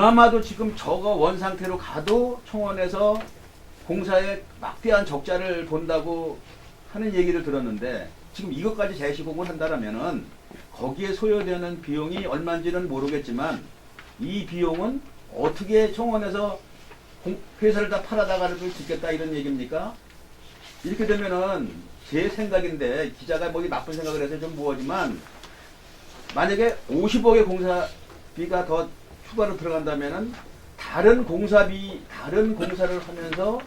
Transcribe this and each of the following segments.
그나마도 지금 저거 원 상태로 가도 청원에서 공사에 막대한 적자를 본다고 하는 얘기를 들었는데 지금 이것까지 재시공을 한다면은 거기에 소요되는 비용이 얼마인지는 모르겠지만 이 비용은 어떻게 청원에서 회사를 다 팔아다가를 짓겠다 이런 얘기입니까? 이렇게 되면은 제 생각인데 기자가 뭐 나쁜 생각을 해서 좀 무하지만 만약에 50억의 공사비가 더 추가로 들어간다면은 다른 공사를 하면서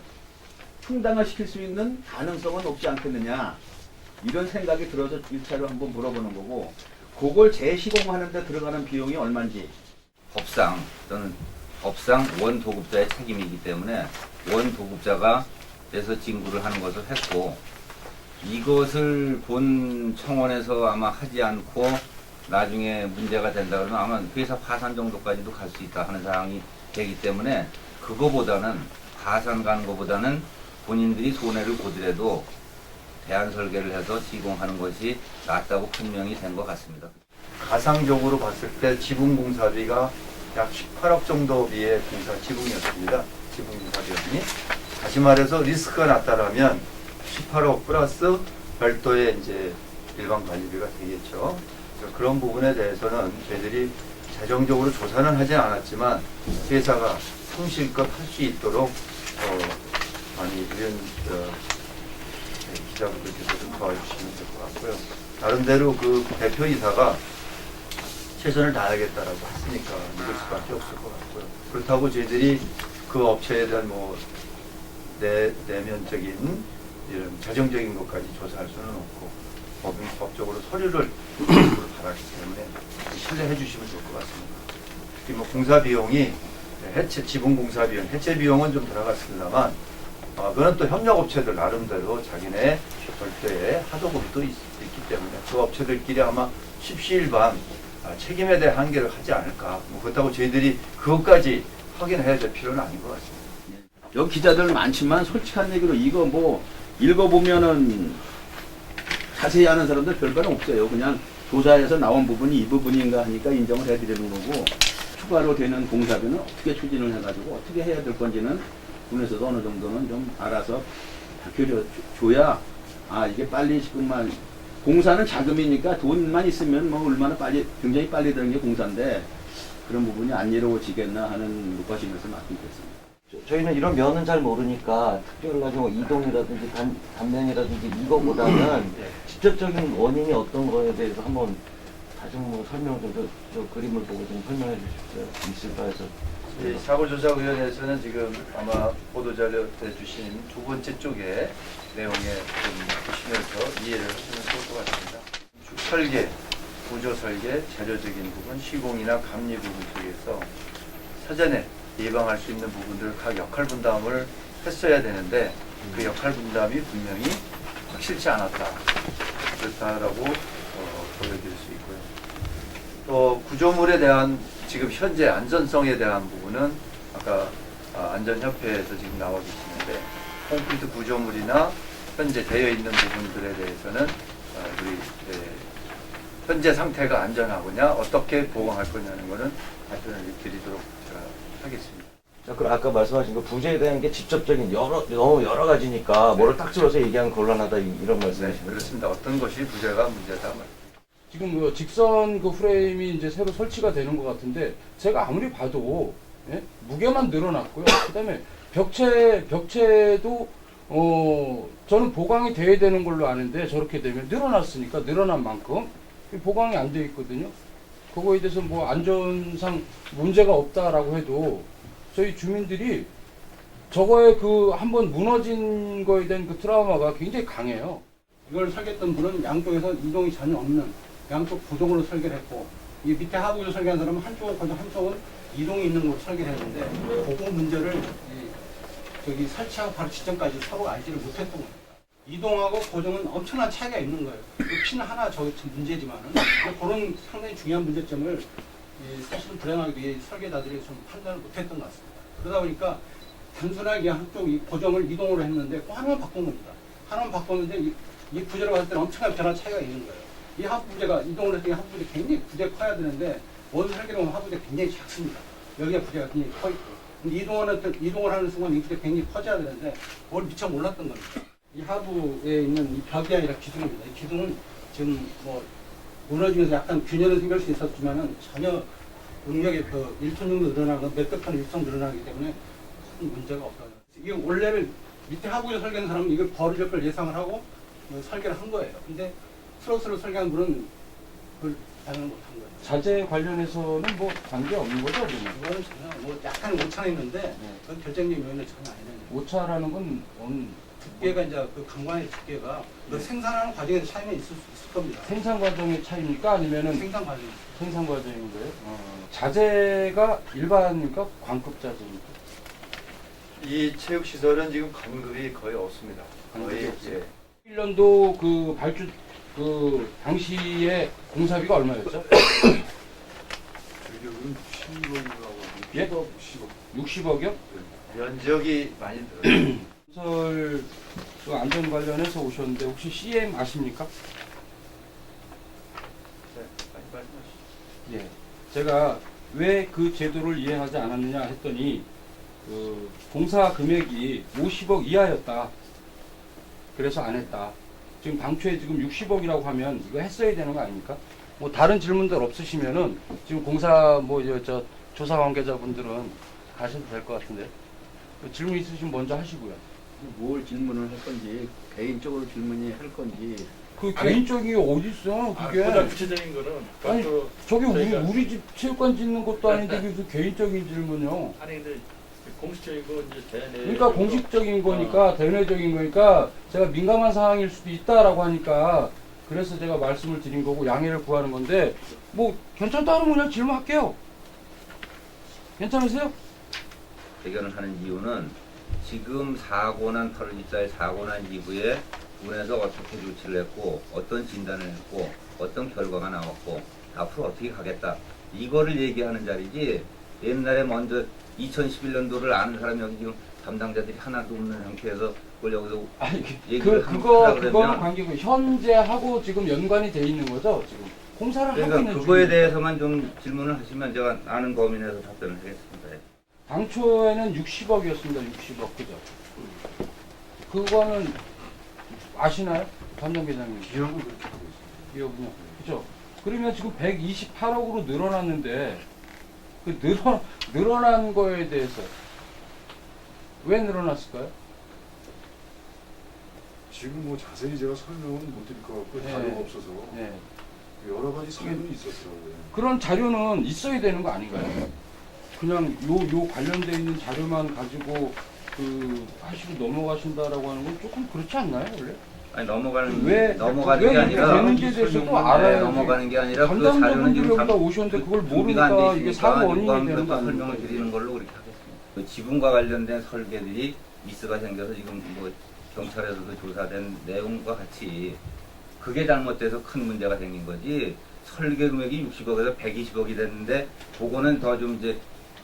충당을 시킬 수 있는 가능성은 없지 않겠느냐 이런 생각이 들어서 1차로 한번 물어보는 거고 그걸 재시공하는 데 들어가는 비용이 얼마인지 법상 또는 법상 원도급자의 책임이기 때문에 원도급자가 돼서 징구를 하는 것을 했고 이것을 본 청원에서 아마 하지 않고 나중에 문제가 된다 그러면 아마 회사 파산 정도까지도 갈 수 있다 하는 사항이 되기 때문에 그거보다는 파산 가는 것보다는 본인들이 손해를 보더라도 대안 설계를 해서 시공하는 것이 낫다고 판명이 된 것 같습니다. 가상적으로 봤을 때 지붕 공사비가 약 18억 정도 비의 공사 지붕이었습니다. 지붕 공사 비용이. 다시 말해서 리스크가 났다라면 18억 플러스 별도의 이제 일반 관리비가 되겠죠. 그런 부분에 대해서는 저희들이 재정적으로 조사는 하진 않았지만 회사가 성실껏 할 수 있도록 많이 이런 기자분들께서 좀 도와주시면 될 것 같고요. 나름대로 그 대표이사가 최선을 다하겠다라고 했으니까 믿을 수밖에 없을 것 같고요. 그렇다고 저희들이 그 업체에 대한 뭐 내면적인 이런 재정적인 것까지 조사할 수는 없고 법적으로 서류를 받았기 때문에 신뢰해 주시면 좋을 것 같습니다. 특히 뭐 공사 비용이 지붕 공사 비용, 해체 비용은 좀 들어갔습니다만 그건 또 협력업체들 나름대로 자기네 별도의 하도급도 있기 때문에 그 업체들끼리 아마 십시일반 책임에 대한 한계를 하지 않을까. 뭐 그렇다고 저희들이 그것까지 확인해야 될 필요는 아닌 것 같습니다. 여기 기자들 많지만 솔직한 얘기로 이거 뭐 읽어보면은 자세히 아는 사람들 별반 없어요. 그냥 조사에서 나온 부분이 이 부분인가 하니까 인정을 해드리는 거고 추가로 되는 공사비는 어떻게 추진을 해가지고 어떻게 해야 될 건지는 군에서도 어느 정도는 좀 알아서 밝혀줘야 이게 빨리 지금만 공사는 자금이니까 돈만 있으면 뭐 얼마나 빨리 굉장히 빨리 되는 게 공사인데 그런 부분이 안 이루어지겠나 하는 높아지면서 말씀드렸습니다. 저희는 이런 면은 잘 모르니까 특별하게 뭐 이동이라든지 단면이라든지 이거보다는 직접적인 원인이 어떤 거에 대해서 한번 다시 뭐 설명 좀 저 그림을 보고 좀 설명해 주실 수 있을까 해서. 사고조사위원회에서는 지금 아마 보도자료 내주신 두 번째 쪽에 내용에 좀 보시면서 이해를 하시면 좋을 것 같습니다. 설계, 구조 설계, 재료적인 부분, 시공이나 감리 부분 쪽에서 사전에 예방할 수 있는 부분들 각 역할 분담을 했어야 되는데 그 역할 분담이 분명히 확실치 않았다. 그렇다라고 보여드릴 수 있고요. 또 구조물에 대한 지금 현재 안전성에 대한 부분은 아까 안전협회에서 지금 나와 계시는데 콘크리트 구조물이나 현재 되어 있는 부분들에 대해서는 우리 현재 상태가 안전하거냐 어떻게 보강할 거냐는 거는 답변을 드리도록 제가 하겠습니다. 자, 그럼 아까 말씀하신 그 부재에 대한 게 직접적인 너무 여러 가지니까 뭐를 딱 집어서 얘기하면 곤란하다 이런 말씀이시죠? 네, 그렇습니다. 어떤 것이 부재가 문제다. 지금 그 직선 그 프레임이 이제 새로 설치가 되는 것 같은데 제가 아무리 봐도 무게만 늘어났고요. 그다음에 벽체도 저는 보강이 돼야 되는 걸로 아는데 저렇게 되면 늘어났으니까 늘어난 만큼 보강이 안 돼 있거든요. 그거에 대해서 뭐 안전상 문제가 없다라고 해도 저희 주민들이 저거에 그 한번 무너진 거에 대한 그 트라우마가 굉장히 강해요. 이걸 설계했던 분은 양쪽에서 이동이 전혀 없는 양쪽 고정으로 설계를 했고 이 밑에 하부를 설계한 사람은 한쪽은 고정 한쪽은 이동이 있는 걸로 설계를 했는데 그거 문제를 저기 설치하고 바로 직전까지 서로 알지를 못했던 겁니다. 이동하고 고정은 엄청난 차이가 있는 거예요. 핀 하나 저 문제지만은 그런 상당히 중요한 문제점을 사실은 불행하게도 이 설계자들이 좀 판단을 못했던 것 같습니다. 그러다 보니까 단순하게 한쪽 이 고정을 이동으로 했는데 또 하나만 바꾼 겁니다. 하나만 바꿨는데 이 부재로 봤을 때는 엄청난 변화 차이가 있는 거예요. 이 하부 부재가 이동을 했을 때 하부 부재 굉장히 부재 커야 되는데 원 설계로 하면 하부 부재 굉장히 작습니다. 여기가 부재가 굉장히 커 있고. 근데 이동을 하는 순간 이 부재 굉장히 커져야 되는데 그걸 미처 몰랐던 겁니다. 이 하부에 있는 이 벽이 아니라 기둥입니다. 이 기둥은 지금 뭐 무너지면서 약간 균열은 생길 수 있었지만은 전혀 응력이 그 1톤 정도 늘어나고 몇백 톤 일성 늘어나기 때문에 큰 문제가 없어요. 이게 원래는 밑에 하부에 설계하는 사람은 이걸 버릴 걸 예상을 하고 설계를 한 거예요. 근데 트러스를 설계한 분은 그걸 반영을 못한 거예요. 자재 관련해서는 뭐 관계 없는 거죠, 그러면? 이거는 전혀 뭐 약간 오차했는데 그건 결정적인 요인은 전혀 아니에요. 오차라는 건 두께가 이제 그 강관의 두께가 그 생산하는 과정에서 차이가 있을 겁니다. 생산 과정의 차이입니까? 아니면은 생산 과정. 생산 과정인 거예요? 자재가 일반입니까? 광급 자재입니까? 이 체육시설은 지금 관급이 거의 없습니다. 관급이 거의 없어요? 1년도 그 발주 그 당시에 공사비가 얼마였죠? 지금 10억이라고. 예? 10억. 60억이요? 면적이 많이 늘어요. 건설 그 안전 관련해서 오셨는데 혹시 CM 아십니까? 네, 많이 말씀하시죠. 예. 제가 왜 그 제도를 이행하지 않았느냐 했더니 그 공사 금액이 50억 이하였다. 그래서 안 했다. 지금 당초에 지금 60억이라고 하면 이거 했어야 되는 거 아닙니까? 뭐 다른 질문들 없으시면은 지금 공사 뭐 저 조사 관계자분들은 가셔도 될 것 같은데 질문 있으시면 먼저 하시고요. 뭘 질문을 할 건지 개인적으로 질문이 할 건지 그 개인적인 게 어디 있어? 그게 보다 구체적인 거는 아니, 또 저기 저희가- 우리 집 체육관 짓는 것도 아닌데 무슨 개인적인 질문이요? 아니 근데 공식적이고 이제 대내 그러니까 공식적인 거니까 대내적인 거니까 제가 민감한 상황일 수도 있다라고 하니까 그래서 제가 말씀을 드린 거고 양해를 구하는 건데 뭐 괜찮다 그러면 그냥 질문할게요. 괜찮으세요? 대결을 하는 이유는 지금 사고 난 8월 24일 사고 난 이후에 군에서 어떻게 조치를 했고 어떤 진단을 했고 어떤 결과가 나왔고 앞으로 어떻게 가겠다 이거를 얘기하는 자리지 옛날에 먼저 2011년도를 아는 사람이 여기 지금 담당자들이 하나도 없는 상태에서 그걸 여기서 아니 얘기를 그거는 그러면 관계고 현재하고 지금 연관이 돼 있는 거죠 지금 공사를 하고 그러니까 있는 그거에 중이니까. 대해서만 좀 질문을 하시면 제가 아는 범위 내에서 답변을 하겠습니다. 예. 당초에는 60억이었습니다. 60억 그죠? 그거는 아시나요? 담당 계장님. 기억은 그렇게 하고 있습니다. 기억은요. 그죠? 그러면 지금 128억으로 늘어났는데 그 늘어난 거에 대해서 왜 늘어났을까요? 지금 뭐 자세히 제가 설명은 못 드릴 것 같고 네. 자료가 없어서 네. 여러 가지 사연이 있었어요. 그런 자료는 있어야 되는 거 아닌가요? 그냥 요 관련돼 있는 자료만 가지고 그 하시고 넘어가신다라고 하는 건 조금 그렇지 않나요, 원래? 아니 넘어가는 왜 넘어가는 왜 게 이렇게 아니라 되는지에 대해서도 네, 알아야지. 넘어가는 게 아니라 그 자료는 담당자분들이 지금 여기다 오셨는데 그걸 준비가 안 모르니까 돼 이게 있으니까 사고 원인이 되는 누구한테도 거 설명을 아닙니까? 드리는 걸로 그렇게 하겠습니다. 그 지분과 관련된 설계들이 미스가 생겨서 지금 뭐 경찰에서도 조사된 내용과 같이 그게 잘못돼서 큰 문제가 생긴 거지 설계 금액이 60억에서 120억이 됐는데 그거는 더 좀 이제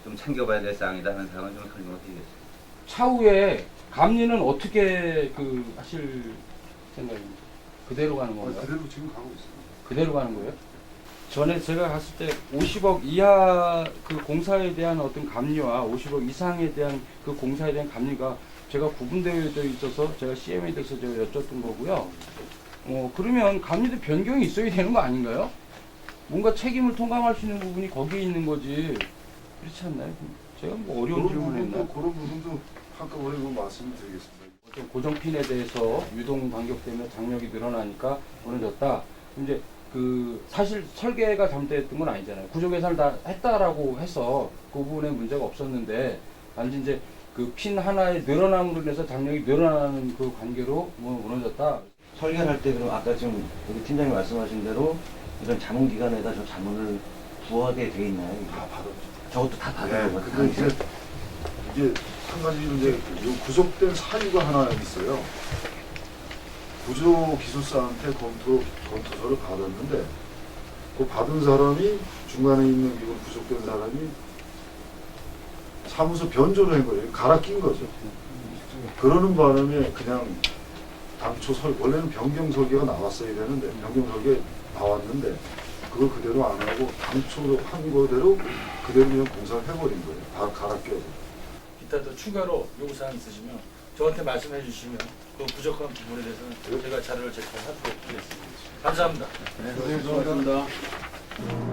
좀 챙겨봐야 될 사항이다 하는 사항은 좀 설명을 드리겠습니다. 차후에 감리는 어떻게 그 하실 생각입니까? 그대로 가는 건가요? 그대로 지금 가고 있습니다. 그대로 가는 거예요? 전에 제가 갔을 때 50억 이하 그 공사에 대한 어떤 감리와 50억 이상에 대한 그 공사에 대한 감리가 제가 구분되어 있어서 제가 CM에 대해서 제가 여쭸던 거고요. 그러면 감리도 변경이 있어야 되는 거 아닌가요? 뭔가 책임을 통감할 수 있는 부분이 거기에 있는 거지. 그렇지 않나요? 제가 뭐 어려운 질문을 했나? 그런 부분도 한꺼번에 말씀을 드리겠습니다. 좀 고정핀에 대해서 유동 간격 때문에 장력이 늘어나니까 무너졌다. 이제 그 사실 설계가 잘못됐던 건 아니잖아요. 구조 계산을 다 했다라고 해서 그 부분에 문제가 없었는데 단지 이제 그 핀 하나에 늘어남으로 인해서 장력이 늘어나는 그 관계로 무너졌다. 설계를 할 때 그럼 아까 지금 여기 팀장님 말씀하신 대로 이런 자문기관에다 저 자문을 부하게 돼 있나요? 이게? 다 받았죠. 저것도 다 받은 네, 거거든요. 근데 이게 한 가지 이제 요 구속된 사유가 하나 있어요. 구조 기술사한테 검토서를 받았는데 그 받은 사람이 중간에 있는 이거 구속된 사람이 사무소 변조를 한 거예요. 갈아 낀 거죠. 그러는 바람에 그냥 당초 원래는 변경 설계가 나왔어야 되는데 변경 설계 나왔는데 그걸 그대로 안 하고 당초 한 거대로 그대로 그냥 공사를 해버린 거예요. 다 갈아 껴서. 이따 더 추가로 요구사항 있으시면 저한테 말씀해 주시면 그 부족한 부분에 대해서는 제가 자료를 제출하도록 하겠습니다. 감사합니다. 네, 고생하셨습니다.